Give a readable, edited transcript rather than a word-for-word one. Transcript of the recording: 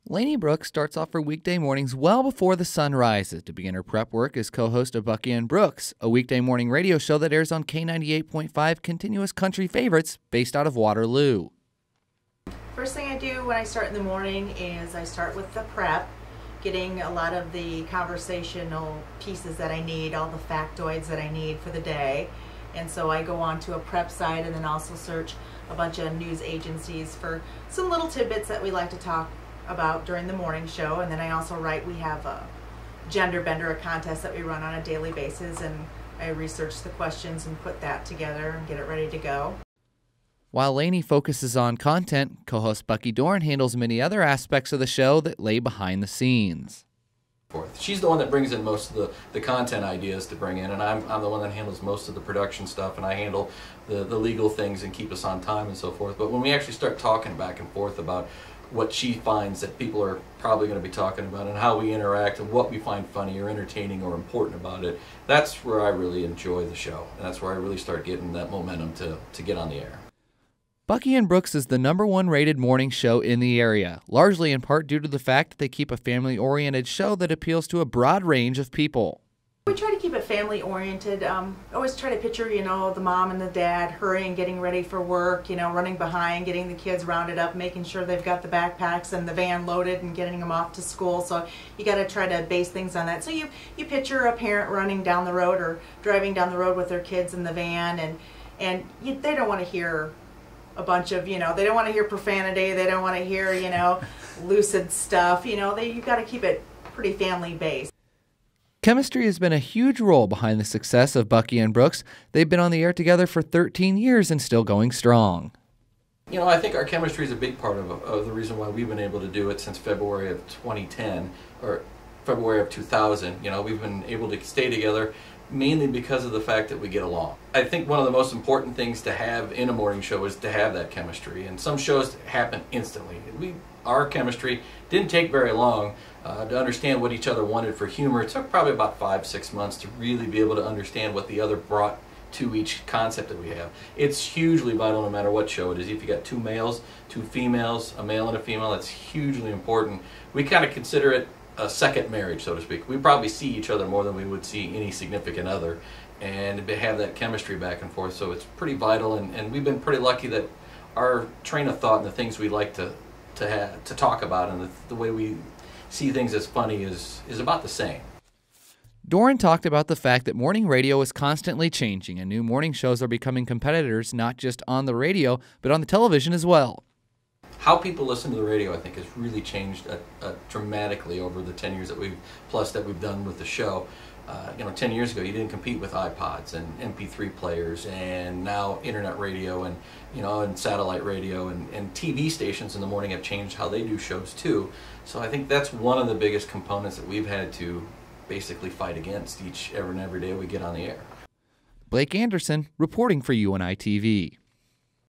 Lainey Brooks starts off her weekday mornings well before the sun rises to begin her prep work as co-host of Bucky N Brooks, a weekday morning radio show that airs on K98.5 Continuous Country Favorites based out of Waterloo. First thing I do when I start in the morning is I start with the prep, getting a lot of the conversational pieces that I need, all the factoids that I need for the day. And so I go on to a prep site and then also search a bunch of news agencies for some little tidbits that we like to talk about during the morning show. And then I also write, we have a gender bender, a contest that we run on a daily basis, and I research the questions and put that together and get it ready to go. While Lainey focuses on content, co-host Bucky Dorn handles many other aspects of the show that lay behind the scenes. She's the one that brings in most of the content ideas to bring in, and I'm the one that handles most of the production stuff, and I handle the legal things and keep us on time and so forth. But when we actually start talking back and forth about what she finds that people are probably going to be talking about and how we interact and what we find funny or entertaining or important about it, that's where I really enjoy the show, and that's where I really start getting that momentum to get on the air. Bucky N Brooks is the #1 rated morning show in the area, largely in part due to the fact that they keep a family-oriented show that appeals to a broad range of people. We try to keep it family-oriented. Always try to picture, the mom and the dad hurrying, getting ready for work, running behind, getting the kids rounded up, making sure they've got the backpacks and the van loaded and getting them off to school. So you got to try to base things on that. So you picture a parent running down the road or driving down the road with their kids in the van, and they don't want to hear a bunch of, they don't want to hear profanity, they don't want to hear, lucid stuff, you've got to keep it pretty family-based. Chemistry has been a huge role behind the success of Bucky N Brooks. They've been on the air together for 13 years and still going strong. I think our chemistry is a big part of the reason why we've been able to do it since February of 2010, or February of 2000. We've been able to stay together mainly because of the fact that we get along. I think one of the most important things to have in a morning show is to have that chemistry, and some shows happen instantly. Our chemistry didn't take very long to understand what each other wanted for humor. It took probably about 5-6 months to really be able to understand what the other brought to each concept that we have. It's hugely vital no matter what show it is. If you got 2 males, 2 females, a male and a female, that's hugely important. We kind of consider it a second marriage, so to speak. We probably see each other more than we would see any significant other, and have that chemistry back and forth, so it's pretty vital, and we've been pretty lucky that our train of thought and the things we like to talk about and the way we see things as funny is about the same. Doran talked about the fact that morning radio is constantly changing and new morning shows are becoming competitors not just on the radio but on the television as well. How people listen to the radio, I think, has really changed dramatically over the 10 years that we've done with the show. 10 years ago, you didn't compete with iPods and MP3 players, and now internet radio and satellite radio and TV stations in the morning have changed how they do shows too. So I think that's one of the biggest components that we've had to basically fight against every day we get on the air. Blake Anderson reporting for UNI TV.